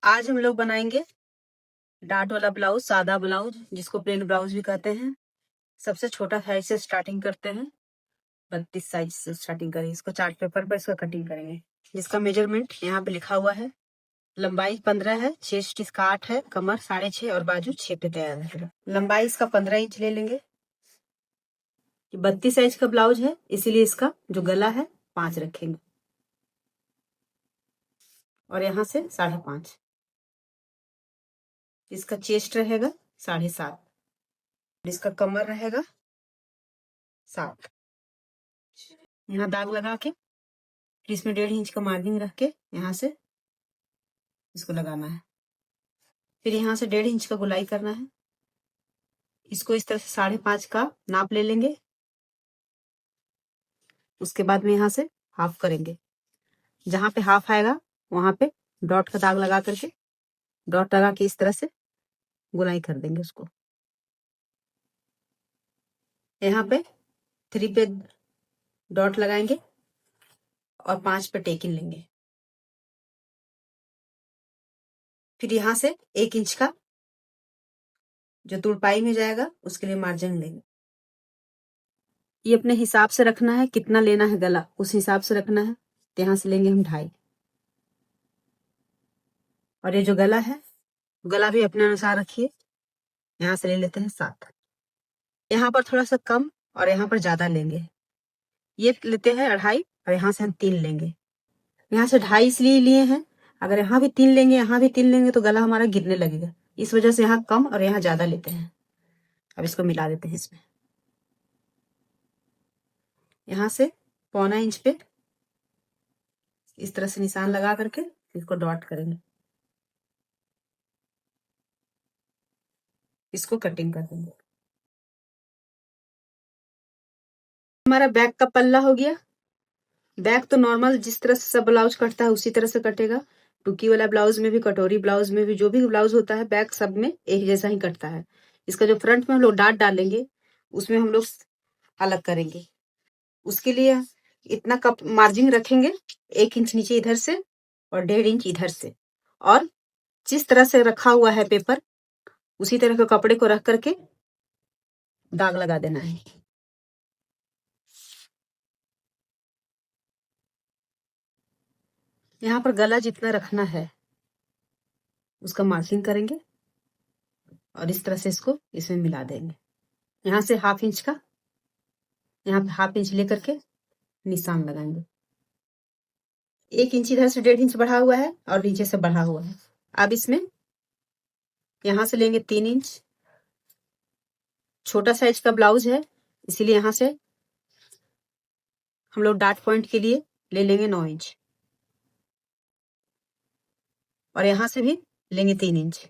आज हम लोग बनाएंगे डार्ट वाला ब्लाउज, सादा ब्लाउज जिसको प्लेन ब्लाउज भी कहते हैं। सबसे छोटा साइज से स्टार्टिंग करते हैं, 32 साइज से स्टार्टिंग करेंगे। इसको चार्ट पेपर पर इसका कटिंग करेंगे, जिसका मेजरमेंट यहाँ पे लिखा हुआ है। लंबाई 15 है, चेस्ट इसका 8 है, कमर 6.5 और बाजू 6 पे तैयार है। लंबाई इसका 15 इंच ले लेंगे। 32 साइज का ब्लाउज है, इसीलिए इसका जो गला है 5 रखेंगे और यहाँ से 5.5। इसका चेस्ट रहेगा 7.5, इसका कमर रहेगा 7। यहाँ दाग लगा के फिर इसमें 1.5 इंच का मार्जिन रख के यहाँ से इसको लगाना है। फिर यहाँ से 1.5 इंच का गोलाई करना है। इसको इस तरह से 5.5 का नाप ले लेंगे। उसके बाद में यहाँ से हाफ करेंगे। जहां पे हाफ आएगा वहां पे डॉट का दाग लगा करके, डॉट लगा के इस तरह से गोलाई कर देंगे उसको। यहाँ पे 3 पे डॉट लगाएंगे और 5 पे टेकिन लेंगे। फिर यहाँ से 1 इंच का जो तुरपाई में जाएगा उसके लिए मार्जिन लेंगे। ये अपने हिसाब से रखना है, कितना लेना है गला उस हिसाब से रखना है। तो यहाँ से लेंगे हम 2.5। और ये जो गला है, गला भी अपने अनुसार रखिए। यहाँ से ले लेते हैं 7। यहाँ पर थोड़ा सा कम और यहाँ पर ज्यादा लेंगे। ये लेते हैं 2.5 और यहाँ से हम 3 लेंगे। यहाँ से 2.5 इसलिए लिए हैं, अगर यहाँ भी 3 लेंगे, यहाँ भी 3 लेंगे तो गला हमारा गिरने लगेगा। इस वजह से यहाँ कम और यहाँ ज्यादा लेते हैं। अब इसको मिला देते हैं इसमें। यहाँ से 1.25 इंच पे इस तरह से निशान लगा करके इसको डॉट करेंगे। इसको कटिंग कर देंगे। हमारा बैक का पल्ला हो गया। बैक तो नॉर्मल जिस तरह से सब ब्लाउज कटता है उसी तरह से कटेगा। टुकी वाला ब्लाउज में भी, कटोरी ब्लाउज में भी, जो भी ब्लाउज होता है बैक सब में एक जैसा ही कटता है। इसका जो फ्रंट में हम लोग डाट डालेंगे उसमें हम लोग अलग करेंगे। उसके लिए इतना कप मार्जिन रखेंगे, 1 इंच नीचे इधर से और 1.5 इंच इधर से। और जिस तरह से रखा हुआ है पेपर उसी तरह के कपड़े को रख करके दाग लगा देना है। यहाँ पर गला जितना रखना है उसका मार्किंग करेंगे और इस तरह से इसको इसमें मिला देंगे। यहाँ से 1/2 इंच का, यहाँ पे 1/2 इंच लेकर के निशान लगाएंगे। 1 इंच इधर से 1.5 इंच बढ़ा हुआ है और नीचे से बढ़ा हुआ है। अब इसमें यहाँ से लेंगे 3 इंच। छोटा साइज का ब्लाउज है इसीलिए यहाँ से हम लोग डार्ट पॉइंट के लिए ले लेंगे 9 इंच और यहाँ से भी लेंगे 3 इंच।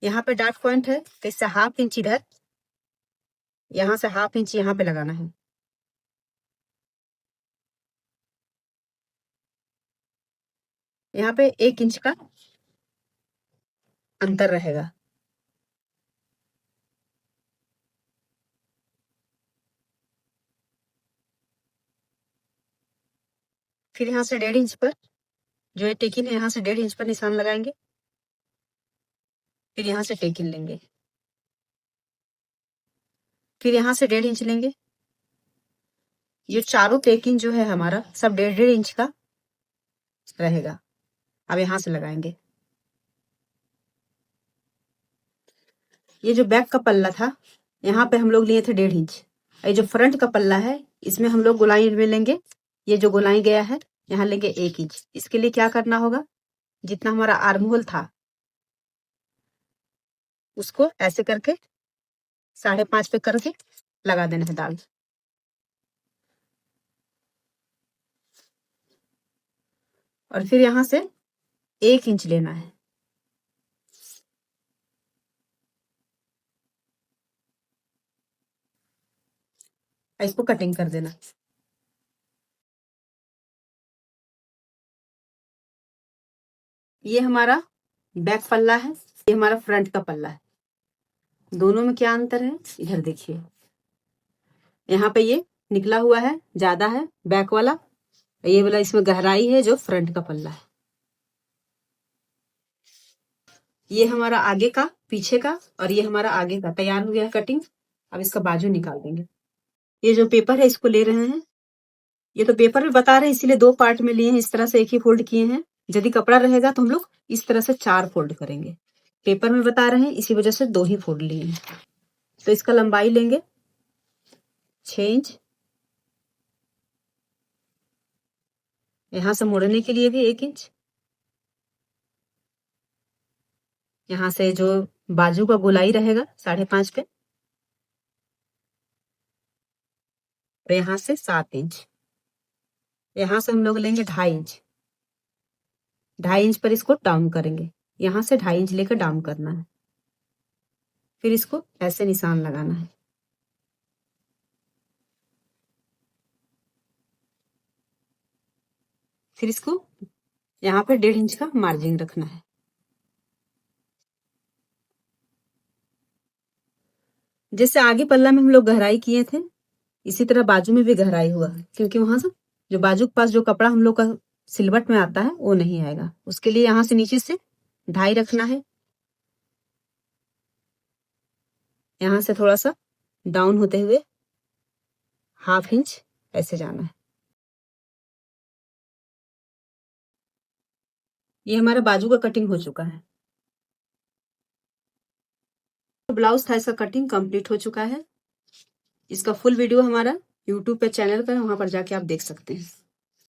यहाँ पे डार्ट पॉइंट है तो इससे 1/2 इंच इधर, यहाँ से 1/2 इंच यहाँ पे लगाना है। यहाँ पे 1 इंच का अंतर रहेगा। फिर यहाँ से 1.5 इंच पर जो ये टेकिन है यहाँ से 1.5 इंच पर निशान लगाएंगे। फिर यहाँ से टेकिन लेंगे। फिर यहाँ से 1.5 इंच लेंगे। ये चारों टेकिन जो है हमारा सब 1.5 इंच का रहेगा। अब यहाँ से लगाएंगे। ये जो बैक का पल्ला था यहाँ पे हम लोग लिए थे 1.5 इंच। ये जो फ्रंट का पल्ला है इसमें हम लोग गोलाई में लेंगे। ये जो गोलाई गया है यहाँ लेंगे 1 इंच। इसके लिए क्या करना होगा, जितना हमारा आर्म होल था उसको ऐसे करके 5.5 पे करके लगा देना है दाग। और फिर यहाँ से 1 इंच लेना है। इसको कटिंग कर देना। ये हमारा बैक पल्ला है, ये हमारा फ्रंट का पल्ला है। दोनों में क्या अंतर है इधर देखिए। यहाँ पे ये निकला हुआ है, ज्यादा है बैक वाला, ये वाला इसमें गहराई है जो फ्रंट का पल्ला है। ये हमारा आगे का, पीछे का और ये हमारा आगे का तैयार हो गया कटिंग। अब इसका बाजू निकाल देंगे। ये जो पेपर है इसको ले रहे हैं, ये तो पेपर में बता रहे हैं इसीलिए 2 पार्ट में लिए हैं, इस तरह से एक ही फोल्ड किए हैं। यदि कपड़ा रहेगा तो हम लोग इस तरह से 4 फोल्ड करेंगे। पेपर में बता रहे हैं इसी वजह से 2 ही फोल्ड लिए हैं। तो इसका लंबाई लेंगे 6 इंच, यहां से मोड़ने के लिए भी 1 इंच, यहाँ से जो बाजू का गोलाई रहेगा 5.5 पे, और यहाँ से 7 इंच, यहाँ से हम लोग लेंगे 2.5 इंच, 2.5 इंच पर इसको डाउन करेंगे। यहाँ से 2.5 इंच लेकर डाउन करना है, फिर इसको ऐसे निशान लगाना है। फिर इसको यहाँ पे 1.5 इंच का मार्जिन रखना है। जैसे आगे पल्ला में हम लोग गहराई किए थे, इसी तरह बाजू में भी गहराई हुआ है, क्योंकि वहां से जो बाजू के पास जो कपड़ा हम लोग का सिलवट में आता है वो नहीं आएगा। उसके लिए यहाँ से नीचे से 2.5 रखना है, यहाँ से थोड़ा सा डाउन होते हुए 1/2 इंच ऐसे जाना है। ये हमारा बाजू का कटिंग हो चुका है। ब्लाउज था इसका कटिंग कंप्लीट हो चुका है। इसका फुल वीडियो हमारा यूट्यूब पे चैनल पर है, वहां पर जाके आप देख सकते हैं।